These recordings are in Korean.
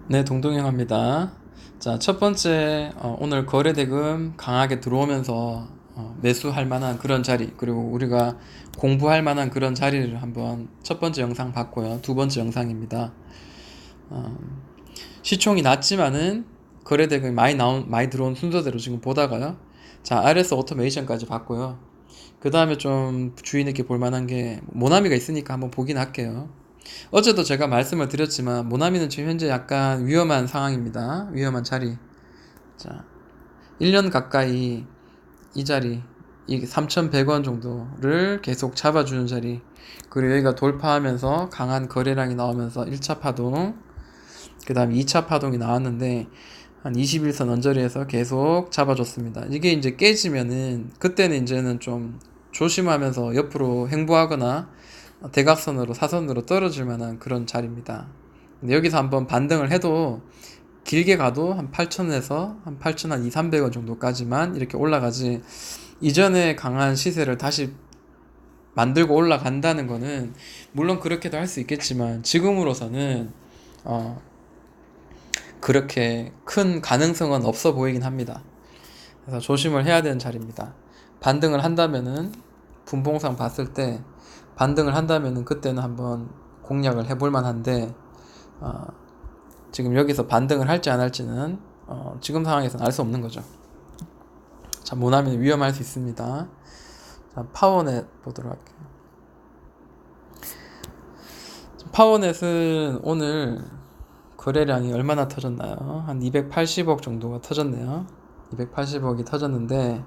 네, 동동형입니다. 자, 첫 번째, 오늘 거래대금 강하게 들어오면서 매수할 만한 그런 자리, 그리고 우리가 공부할 만한 그런 자리를 한번 첫 번째 영상 봤고요. 두 번째 영상입니다. 어, 시총이 낮지만은 거래대금이 많이 들어온 순서대로 지금 보다가요. 자, RS 오토메이션까지 봤고요. 그 다음에 좀 주의 깊게 볼 만한 게 모나미가 있으니까 한번 보긴 할게요. 어제도 제가 말씀을 드렸지만 모나미는 지금 현재 약간 위험한 상황입니다. 위험한 자리. 자, 1년 가까이 이 자리, 이 3,100원 정도를 계속 잡아주는 자리. 그리고 여기가 돌파하면서 강한 거래량이 나오면서 1차 파동, 그 다음에 2차 파동이 나왔는데 한 21선 언저리에서 계속 잡아줬습니다. 이게 이제 깨지면은 그때는 이제는 좀 조심하면서 옆으로 행보하거나 대각선으로 사선으로 떨어질 만한 그런 자리입니다. 근데 여기서 한번 반등을 해도 길게 가도 한 8,000에서 한 8,000 한 2, 300원 정도까지만 이렇게 올라가지 이전에 강한 시세를 다시 만들고 올라간다는 거는 물론 그렇게도 할 수 있겠지만 지금으로서는 어 그렇게 큰 가능성은 없어 보이긴 합니다. 그래서 조심을 해야 되는 자리입니다. 반등을 한다면은 분봉상 봤을 때 반등을 한다면은 그때는 한번 공략을 해볼 만한데 어, 지금 여기서 반등을 할지 안 할지는 지금 상황에서는 알 수 없는 거죠. 자, 모나미는 위험할 수 있습니다. 자, 파워넷 보도록 할게요. 파워넷은 오늘 거래량이 얼마나 터졌나요? 한 280억 정도가 터졌네요. 280억이 터졌는데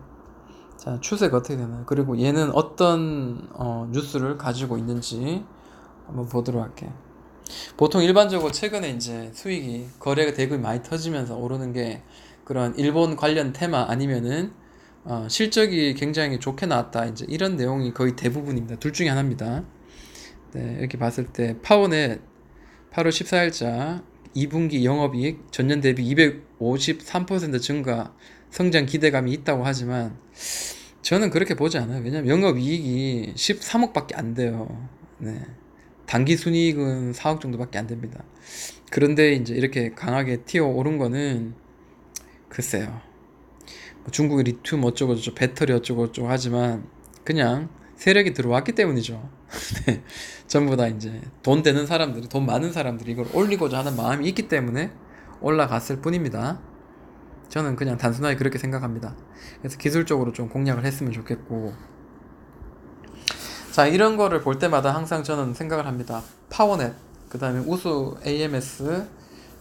자, 추세가 어떻게 되나요? 그리고 얘는 어떤 뉴스를 가지고 있는지 한번 보도록 할게요. 보통 일반적으로 최근에 이제 수익이 거래 대금이 많이 터지면서 오르는 게 그런 일본 관련 테마 아니면은 실적이 굉장히 좋게 나왔다 이제 이런 내용이 거의 대부분입니다. 둘 중에 하나입니다. 네, 이렇게 봤을 때 파워넷 8월 14일자 2분기 영업이익 전년 대비 253% 증가 성장 기대감이 있다고 하지만 저는 그렇게 보지 않아요. 왜냐면 영업이익이 13억밖에 안 돼요. 네. 단기 순이익은 4억 정도밖에 안 됩니다. 그런데 이제 이렇게 강하게 튀어 오른 거는 글쎄요. 뭐 중국의 리튬 어쩌고저쩌고 배터리 어쩌고저쩌고 하지만 그냥 세력이 들어왔기 때문이죠. 네. 전부 다 이제 돈 되는 사람들이 돈 많은 사람들이 이걸 올리고자 하는 마음이 있기 때문에 올라갔을 뿐입니다. 저는 그냥 단순하게 그렇게 생각합니다. 그래서 기술적으로 좀 공략을 했으면 좋겠고 자 이런 거를 볼 때마다 항상 저는 생각을 합니다. 파워넷 그 다음에 우수 AMS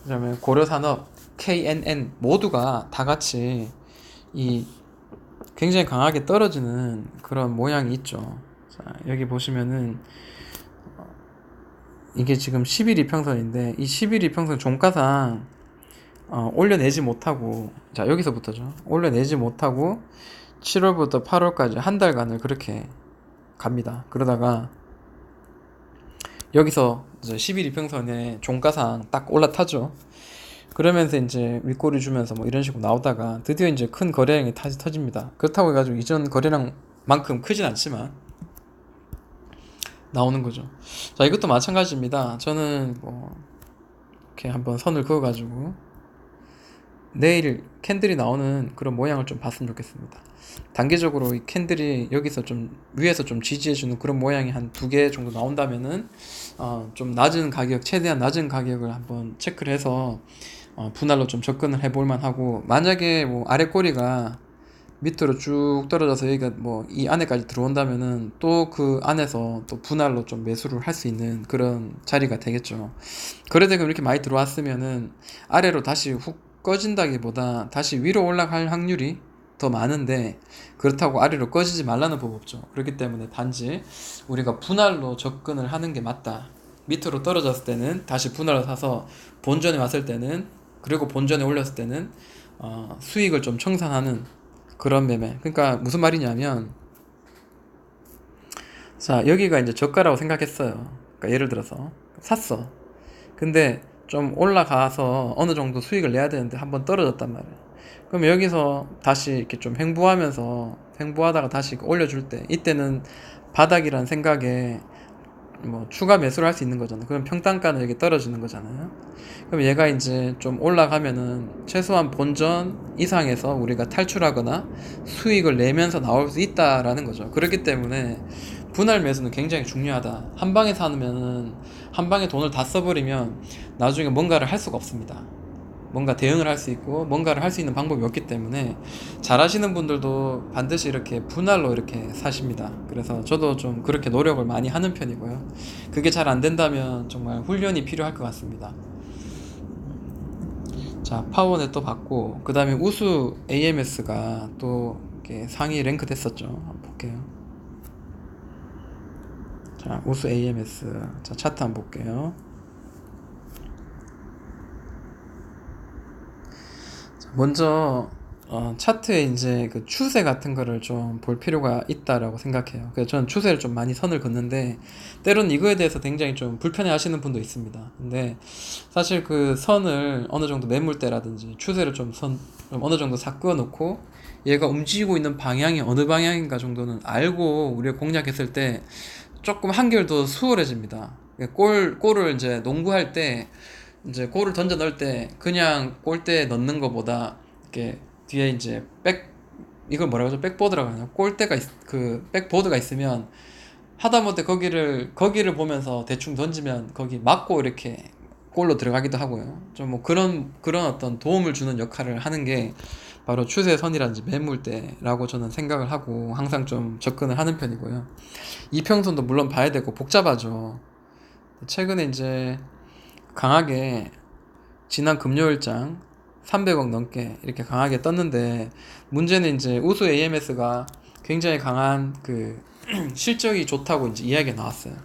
그 다음에 고려산업 KNN 모두가 다 같이 이 굉장히 강하게 떨어지는 그런 모양이 있죠. 자 여기 보시면은 이게 지금 11 이평선인데 이 11 이평선 종가상 올려내지 못하고 자 여기서부터죠. 올려내지 못하고 7월부터 8월까지 한 달간을 그렇게 갑니다. 그러다가 여기서 이제 11 이평선에 종가상 딱 올라타죠. 그러면서 이제 윗꼬리 주면서 뭐 이런 식으로 나오다가 드디어 이제 큰 거래량이 터집니다. 그렇다고 해가지고 이전 거래량만큼 크진 않지만 나오는 거죠. 자 이것도 마찬가지입니다. 저는 뭐 이렇게 한번 선을 그어가지고 내일 캔들이 나오는 그런 모양을 좀 봤으면 좋겠습니다. 단계적으로 이 캔들이 여기서 좀 위에서 좀 지지해주는 그런 모양이 한 두 개 정도 나온다면은 좀 낮은 가격 최대한 낮은 가격을 한번 체크를 해서 분할로 좀 접근을 해볼 만하고 만약에 뭐 아래 꼬리가 밑으로 쭉 떨어져서 여기가 뭐 이 안에까지 들어온다면은 또 그 안에서 또 분할로 좀 매수를 할 수 있는 그런 자리가 되겠죠. 거래대금 이렇게 많이 들어왔으면은 아래로 다시 훅 꺼진다기보다 다시 위로 올라갈 확률이 더 많은데 그렇다고 아래로 꺼지지 말라는 법 없죠. 그렇기 때문에 단지 우리가 분할로 접근을 하는 게 맞다. 밑으로 떨어졌을 때는 다시 분할을 사서 본전에 왔을 때는 그리고 본전에 올렸을 때는 수익을 좀 청산하는 그런 매매. 그러니까 무슨 말이냐면 자 여기가 이제 저가라고 생각했어요. 그러니까 예를 들어서 샀어. 근데 좀 올라가서 어느 정도 수익을 내야 되는데 한번 떨어졌단 말이에요. 그럼 여기서 다시 이렇게 좀 횡보하면서 횡보하다가 다시 올려줄 때 이때는 바닥이란 생각에 뭐 추가 매수를 할 수 있는 거잖아요. 그럼 평단가는 여기 떨어지는 거잖아요. 그럼 얘가 이제 좀 올라가면은 최소한 본전 이상에서 우리가 탈출하거나 수익을 내면서 나올 수 있다라는 거죠. 그렇기 때문에 분할 매수는 굉장히 중요하다. 한 방에 사면은 한 방에 돈을 다 써버리면 나중에 뭔가를 할 수가 없습니다. 뭔가 대응을 할 수 있고 뭔가를 할 수 있는 방법이 없기 때문에 잘 하시는 분들도 반드시 이렇게 분할로 이렇게 사십니다. 그래서 저도 좀 그렇게 노력을 많이 하는 편이고요. 그게 잘 안 된다면 정말 훈련이 필요할 것 같습니다. 자, 파워넷 또 받고 그 다음에 우수 AMS가 또 이렇게 상위 랭크 됐었죠. 한번 볼게요. 자, 우수 AMS. 자, 차트 한번 볼게요. 먼저 차트에 이제 그 추세 같은 거를 좀 볼 필요가 있다라고 생각해요. 그래서 저는 추세를 좀 많이 선을 긋는데 때로는 이거에 대해서 굉장히 좀 불편해 하시는 분도 있습니다. 근데 사실 그 선을 어느 정도 매물대라든지 추세를 좀 어느 정도 삭그어 놓고 얘가 움직이고 있는 방향이 어느 방향인가 정도는 알고 우리가 공략했을 때 조금 한결 더 수월해집니다. 골을 이제 농구할 때 이제 골을 던져 넣을 때 그냥 골대에 넣는 것보다 이렇게 뒤에 이제 이걸 뭐라고 하죠? 백보드라고 하나요? 그 백보드가 있으면 하다못해 거기를 보면서 대충 던지면 거기 맞고 이렇게 골로 들어가기도 하고요. 좀 뭐 그런 어떤 도움을 주는 역할을 하는 게 바로 추세선이라든지 매물대라고 저는 생각을 하고 항상 좀 접근을 하는 편이고요. 이평선도 물론 봐야 되고 복잡하죠. 최근에 이제 강하게 지난 금요일장 300억 넘게 이렇게 강하게 떴는데 문제는 이제 우수 AMS가 굉장히 강한 그 실적이 좋다고 이제 이야기가 나왔어요.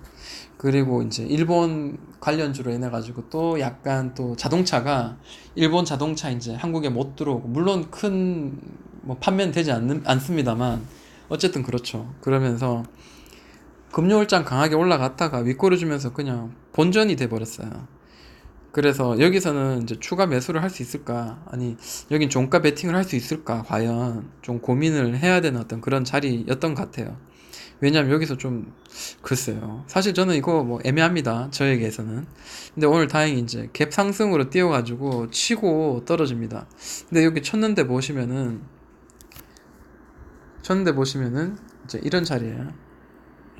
그리고 이제 일본 관련주로 인해 가지고 또 약간 또 자동차가 일본 자동차 이제 한국에 못 들어오고 물론 큰 뭐 판매는 되지 않습니다만 어쨌든 그렇죠. 그러면서 금요일장 강하게 올라갔다가 윗꼬리 주면서 그냥 본전이 돼 버렸어요. 그래서 여기서는 이제 추가 매수를 할 수 있을까? 아니, 여긴 종가 베팅을 할 수 있을까? 과연 좀 고민을 해야 되는 어떤 그런 자리였던 것 같아요. 왜냐면 여기서 좀, 글쎄요. 사실 저는 이거 뭐 애매합니다. 저에게서는. 근데 오늘 다행히 이제 갭 상승으로 뛰어가지고 치고 떨어집니다. 근데 여기 쳤는데 보시면은 이제 이런 자리예요.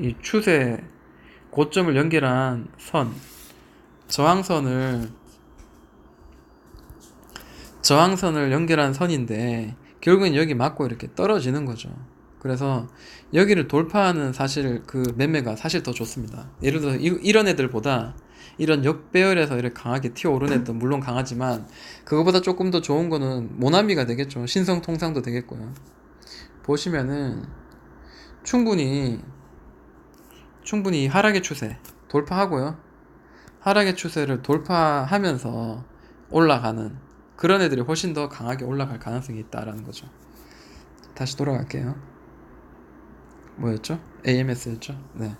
이 추세 고점을 연결한 저항선을 저항선을 연결한 선인데 결국엔 여기 맞고 이렇게 떨어지는 거죠. 그래서 여기를 돌파하는 사실 그 매매가 사실 더 좋습니다. 예를 들어서 이런 애들보다 이런 역배열에서 이렇게 강하게 튀어오른 애도 물론 강하지만 그거보다 조금 더 좋은 거는 모나미가 되겠죠. 신성통상도 되겠고요. 보시면은 충분히 하락의 추세 돌파하고요. 하락의 추세를 돌파하면서 올라가는 그런 애들이 훨씬 더 강하게 올라갈 가능성이 있다라는 거죠. 다시 돌아갈게요. 뭐였죠? AMS였죠? 네.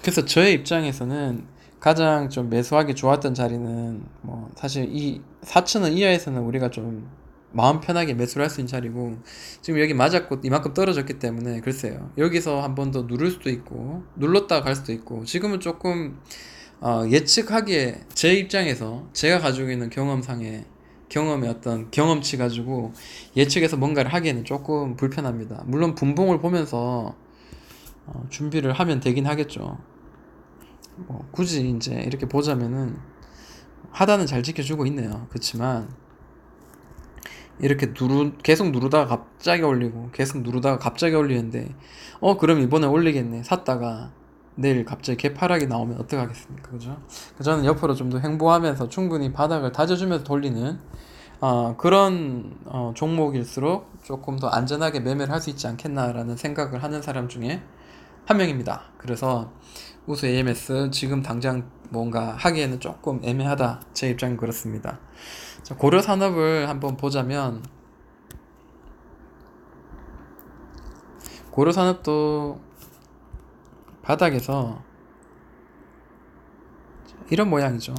그래서 저의 입장에서는 가장 좀 매수하기 좋았던 자리는 뭐 사실 이 4,000원 이하에서는 우리가 좀 마음 편하게 매수를 할 수 있는 자리고 지금 여기 맞았고 이만큼 떨어졌기 때문에 글쎄요. 여기서 한 번 더 누를 수도 있고 눌렀다가 갈 수도 있고 지금은 조금 예측하기에 제 입장에서 제가 가지고 있는 경험의 어떤 경험치 가지고 예측해서 뭔가를 하기에는 조금 불편합니다. 물론 분봉을 보면서 준비를 하면 되긴 하겠죠. 뭐 굳이 이제 이렇게 보자면은 하단은 잘 지켜주고 있네요. 그렇지만 이렇게 계속 누르다가 갑자기 올리고 계속 누르다가 갑자기 올리는데 그럼 이번에 올리겠네 샀다가 내일 갑자기 개파락이 나오면 어떡하겠습니까, 그죠? 저는 옆으로 좀 더 행보하면서 충분히 바닥을 다져주면서 돌리는 그런 종목일수록 조금 더 안전하게 매매를 할 수 있지 않겠나라는 생각을 하는 사람 중에 한 명입니다. 그래서 우수 AMS 지금 당장 뭔가 하기에는 조금 애매하다. 제 입장은 그렇습니다. 자, 고려 산업을 한번 보자면 고려 산업도 바닥에서 이런 모양이죠.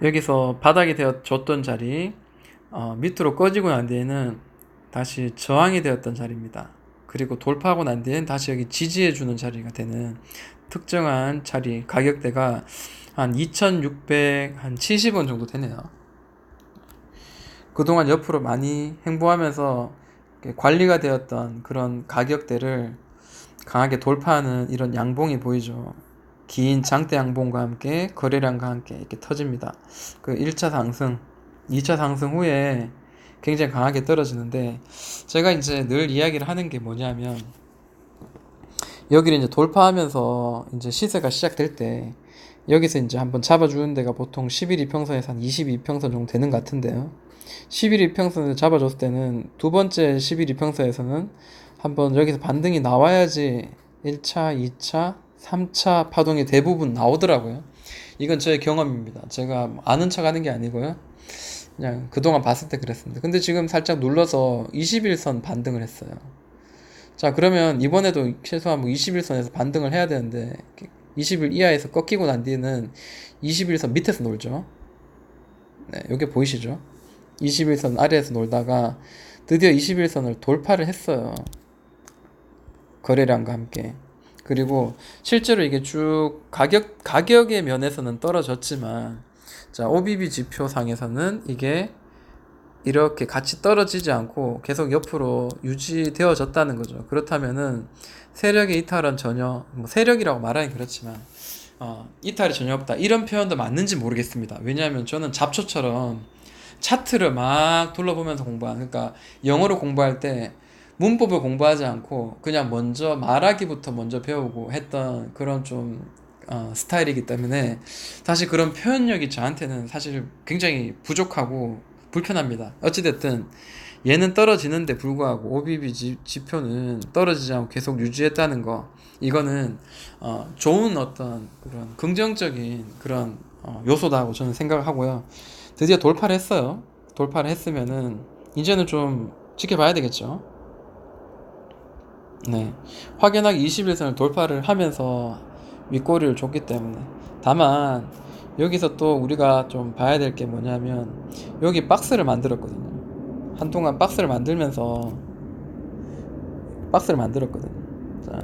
여기서 바닥이 되어줬던 자리 밑으로 꺼지고 난 뒤에는 다시 저항이 되었던 자리입니다. 그리고 돌파하고 난 뒤엔 다시 여기 지지해주는 자리가 되는 특정한 자리 가격대가 한 2670원 정도 되네요. 그동안 옆으로 많이 행보하면서 관리가 되었던 그런 가격대를 강하게 돌파하는 이런 양봉이 보이죠. 긴 장대 양봉과 함께 거래량과 함께 이렇게 터집니다. 그 1차 상승, 2차 상승 후에 굉장히 강하게 떨어지는데, 제가 이제 늘 이야기를 하는 게 뭐냐면, 여기를 이제 돌파하면서 이제 시세가 시작될 때 여기서 이제 한번 잡아주는 데가 보통 11 이평선에서 한 22평선 정도 되는 것 같은데요. 11 이평선을 잡아줬을 때는 두 번째 11 이평선에서는 한번 여기서 반등이 나와야지 1차, 2차, 3차 파동이 대부분 나오더라고요. 이건 저의 경험입니다. 제가 아는 척 하는 게 아니고요. 그냥 그동안 봤을 때 그랬습니다. 근데 지금 살짝 눌러서 21선 반등을 했어요. 자, 그러면 이번에도 최소한 뭐 21선에서 반등을 해야 되는데 20일 이하에서 꺾이고 난 뒤에는 21선 밑에서 놀죠. 네, 요게 보이시죠? 21선 아래에서 놀다가 드디어 21선을 돌파를 했어요. 거래량과 함께. 그리고 실제로 이게 쭉 가격의 면에서는 떨어졌지만, 자, OBB 지표상에서는 이게 이렇게 같이 떨어지지 않고 계속 옆으로 유지되어졌다는 거죠. 그렇다면은 세력의 이탈은 전혀, 뭐 세력이라고 말하긴 그렇지만 이탈이 전혀 없다, 이런 표현도 맞는지 모르겠습니다. 왜냐하면 저는 잡초처럼 차트를 막 둘러보면서 그러니까 영어로 공부할 때 문법을 공부하지 않고 그냥 먼저 말하기부터 먼저 배우고 했던 그런 좀 스타일이기 때문에 사실 그런 표현력이 저한테는 사실 굉장히 부족하고 불편합니다. 어찌됐든 얘는 떨어지는데 불구하고 OBB 지표는 떨어지지 않고 계속 유지했다는 거, 이거는 좋은 어떤 그런 긍정적인 그런 요소다고 저는 생각을 하고요. 드디어 돌파를 했어요. 돌파를 했으면은 이제는 좀 지켜봐야 되겠죠. 네, 확연하게 21선을 돌파를 하면서 윗꼬리를 줬기 때문에. 다만 여기서 또 우리가 좀 봐야 될 게 뭐냐면, 여기 박스를 만들었거든요. 한동안 박스를 만들었거든요. 자,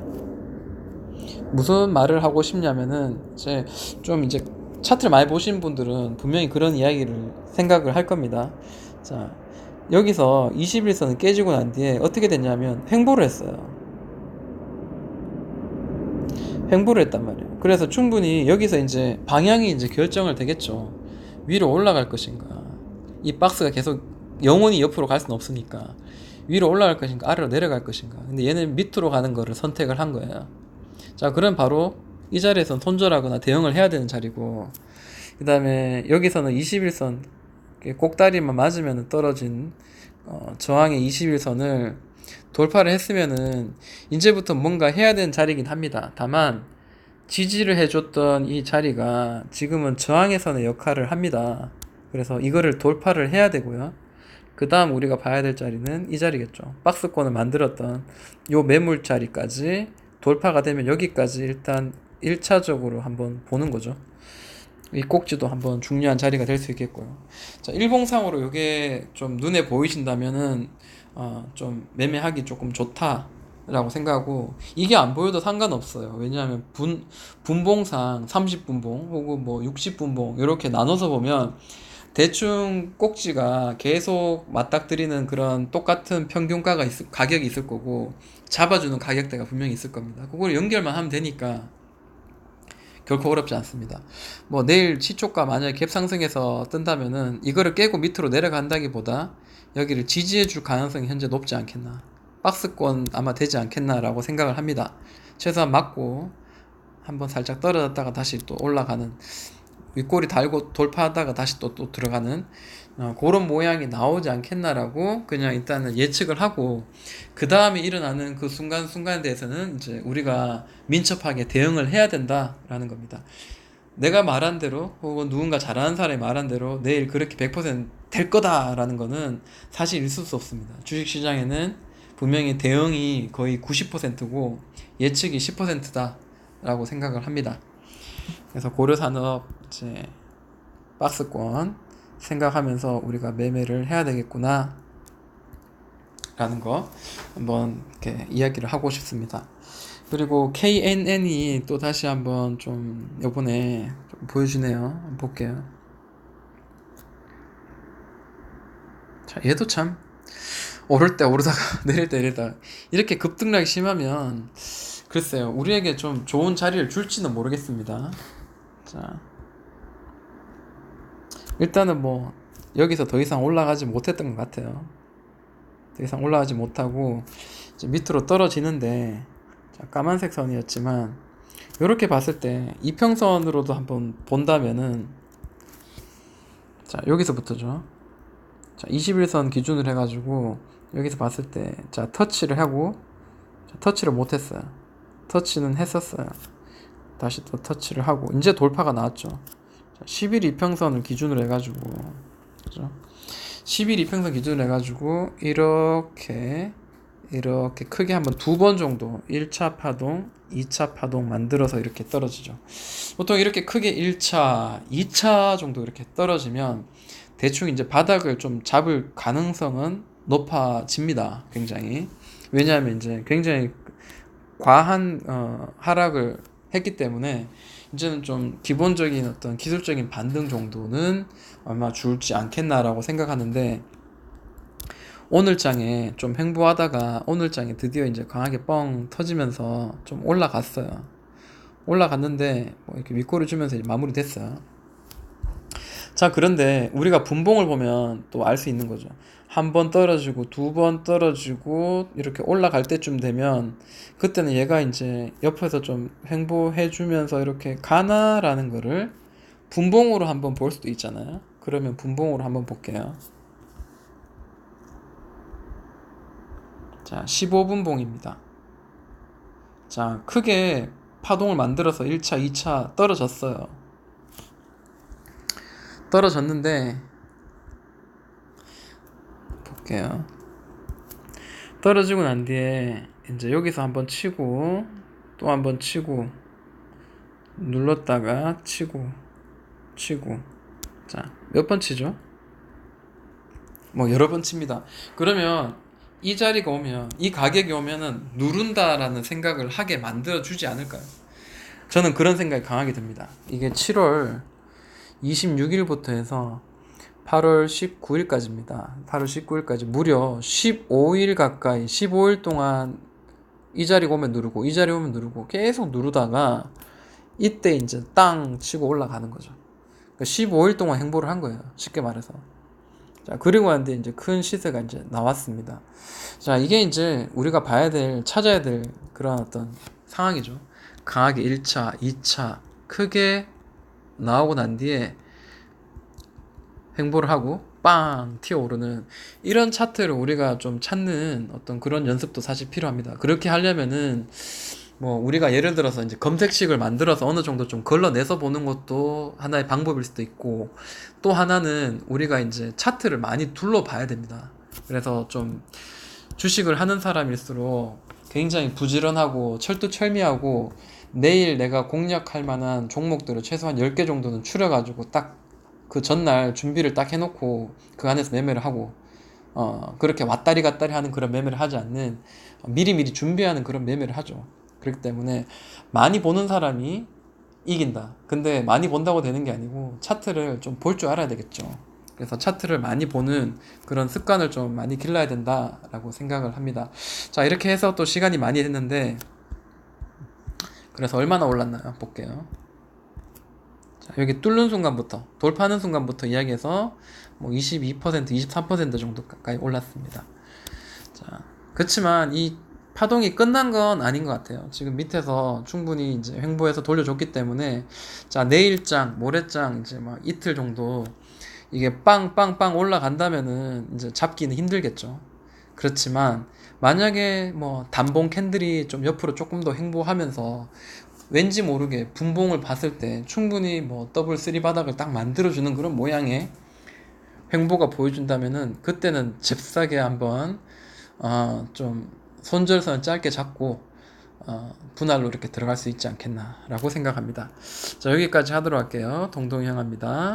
무슨 말을 하고 싶냐면은, 이제 차트를 많이 보신 분들은 분명히 그런 이야기를 생각을 할 겁니다. 자, 여기서 21선을 깨지고 난 뒤에 어떻게 됐냐면 횡보를 했어요. 횡보를 했단 말이에요. 그래서 충분히 여기서 이제 방향이 이제 결정을 되겠죠. 위로 올라갈 것인가, 이 박스가 계속 영원히 옆으로 갈 수는 없으니까 위로 올라갈 것인가 아래로 내려갈 것인가. 근데 얘는 밑으로 가는 거를 선택을 한 거예요. 자, 그럼 바로 이 자리에서는 손절하거나 대응을 해야 되는 자리고, 그 다음에 여기서는 21선 꼭다리만 맞으면 떨어진 저항의 21선을 돌파를 했으면은 이제부터 뭔가 해야 되는 자리긴 합니다. 다만 지지를 해줬던 이 자리가 지금은 저항의 선의 역할을 합니다. 그래서 이거를 돌파를 해야 되고요. 그 다음 우리가 봐야 될 자리는 이 자리겠죠. 박스권을 만들었던 요 매물 자리까지 돌파가 되면 여기까지 일단 1차적으로 한번 보는 거죠. 이 꼭지도 한번 중요한 자리가 될 수 있겠고요. 자, 일봉상으로 이게 좀 눈에 보이신다면은 좀 매매하기 조금 좋다라고 생각하고, 이게 안 보여도 상관없어요. 왜냐하면 분봉상 30분봉 혹은 뭐 60분봉 이렇게 나눠서 보면 대충 꼭지가 계속 맞닥뜨리는 그런 똑같은 가격이 있을 거고, 잡아주는 가격대가 분명히 있을 겁니다. 그걸 연결만 하면 되니까 결코 어렵지 않습니다. 뭐 내일 시초가 만약에 갭 상승해서 뜬다면은 이거를 깨고 밑으로 내려간다기보다 여기를 지지해줄 가능성이 현재 높지 않겠나, 박스권 아마 되지 않겠나라고 생각을 합니다. 최소한 맞고 한번 살짝 떨어졌다가 다시 또 올라가는, 윗꼬리 달고 돌파하다가 다시 또 들어가는 그런 모양이 나오지 않겠나라고 그냥 일단은 예측을 하고, 그 다음에 일어나는 그 순간순간에 대해서는 이제 우리가 민첩하게 대응을 해야 된다라는 겁니다. 내가 말한 대로 혹은 누군가 잘하는 사람이 말한 대로 내일 그렇게 100%될 거다라는 거는 사실 있을 수 없습니다. 주식시장에는 분명히 대응이 거의 90%고 예측이 10%다라고 생각을 합니다. 그래서 고려산업 이제 박스권 생각하면서 우리가 매매를 해야 되겠구나 라는 거 한번 이렇게 이야기를 하고 싶습니다. 그리고 KNN이 또 다시 한번 좀 요번에 좀 보여주네요. 한번 볼게요. 자, 얘도 참 오를 때 오르다가 내릴 때 내리다가 이렇게 급등락이 심하면 글쎄요, 우리에게 좀 좋은 자리를 줄지는 모르겠습니다. 자, 일단은 뭐 여기서 더 이상 올라가지 못했던 것 같아요. 더 이상 올라가지 못하고 이제 밑으로 떨어지는데, 자, 까만색 선이었지만 이렇게 봤을 때 이평선으로도 한번 본다면은, 자, 여기서부터죠. 자, 21선 기준으로 해가지고 여기서 봤을 때, 자, 터치를 하고, 자, 터치를 못했어요. 터치는 했었어요. 다시 또 터치를 하고 이제 돌파가 나왔죠. 자, 11 이평선을 기준으로 해가지고, 그죠? 11 이평선 기준으로 해가지고 이렇게 크게 한번 두 번 정도 1차 파동, 2차 파동 만들어서 이렇게 떨어지죠. 보통 이렇게 크게 1차, 2차 정도 이렇게 떨어지면 대충 이제 바닥을 좀 잡을 가능성은 높아집니다. 굉장히. 왜냐하면 이제 굉장히 과한 하락을 했기 때문에 이제는 좀 기본적인 어떤 기술적인 반등 정도는 아마 줄지 않겠나라고 생각하는데, 오늘 장에 좀 횡보하다가 오늘 장에 드디어 이제 강하게 뻥 터지면서 좀 올라갔어요. 올라갔는데 뭐 이렇게 윗꼬리 주면서 이제 마무리됐어요. 자, 그런데 우리가 분봉을 보면 또 알 수 있는 거죠. 한 번 떨어지고 두 번 떨어지고 이렇게 올라갈 때쯤 되면 그때는 얘가 이제 옆에서 좀 횡보해 주면서 이렇게 가나라는 거를 분봉으로 한번 볼 수도 있잖아요. 그러면 분봉으로 한번 볼게요. 자, 15분봉입니다. 자, 크게 파동을 만들어서 1차, 2차 떨어졌어요. 떨어졌는데 볼게요. 떨어지고 난 뒤에 이제 여기서 한번 치고 또 한번 치고 눌렀다가 치고 자, 몇 번 치죠? 뭐 여러 번 칩니다. 그러면 이 자리가 오면, 이 가격이 오면은 누른다라는 생각을 하게 만들어 주지 않을까요? 저는 그런 생각이 강하게 듭니다. 이게 7월 26일부터 해서 8월 19일까지입니다. 8월 19일까지 무려 15일 가까이, 15일 동안 이 자리 오면 누르고 이 자리 오면 누르고 계속 누르다가 이때 이제 땅 치고 올라가는 거죠. 그러니까 15일 동안 행보를 한 거예요. 쉽게 말해서. 자, 그리고 한데 이제 큰 시세가 이제 나왔습니다. 자, 이게 이제 우리가 봐야 될, 찾아야 될 그런 어떤 상황이죠. 강하게 1차, 2차 크게 나오고 난 뒤에 횡보를 하고 빵 튀어오르는 이런 차트를 우리가 좀 찾는 어떤 그런 연습도 사실 필요합니다. 그렇게 하려면은 뭐 우리가 예를 들어서 이제 검색식을 만들어서 어느 정도 좀 걸러내서 보는 것도 하나의 방법일 수도 있고, 또 하나는 우리가 이제 차트를 많이 둘러봐야 됩니다. 그래서 좀 주식을 하는 사람일수록 굉장히 부지런하고 철두철미하고 내일 내가 공략할 만한 종목들을 최소한 10개 정도는 추려가지고 딱 그 전날 준비를 딱 해놓고 그 안에서 매매를 하고, 그렇게 왔다리 갔다리 하는 그런 매매를 하지 않는 미리미리 준비하는 그런 매매를 하죠. 그렇기 때문에 많이 보는 사람이 이긴다. 근데 많이 본다고 되는 게 아니고 차트를 좀 볼 줄 알아야 되겠죠. 그래서 차트를 많이 보는 그런 습관을 좀 많이 길러야 된다라고 생각을 합니다. 자, 이렇게 해서 또 시간이 많이 됐는데, 그래서 얼마나 올랐나요? 볼게요. 자, 여기 뚫는 순간부터, 돌파하는 순간부터 이야기해서 뭐 22%, 23% 정도 가까이 올랐습니다. 자, 그렇지만 이 파동이 끝난 건 아닌 것 같아요. 지금 밑에서 충분히 이제 횡보해서 돌려줬기 때문에, 자, 내일장, 모레장 이제 막 이틀 정도 이게 빵빵빵 올라간다면은 이제 잡기는 힘들겠죠. 그렇지만 만약에 뭐 단봉 캔들이 좀 옆으로 조금 더 횡보하면서 왠지 모르게 분봉을 봤을 때 충분히 뭐 더블 3 바닥을 딱 만들어주는 그런 모양의 횡보가 보여준다면은 그때는 잽싸게 한번 좀 손절선을 짧게 잡고 분할로 이렇게 들어갈 수 있지 않겠나라고 생각합니다. 자, 여기까지 하도록 할게요. 동동형합니다.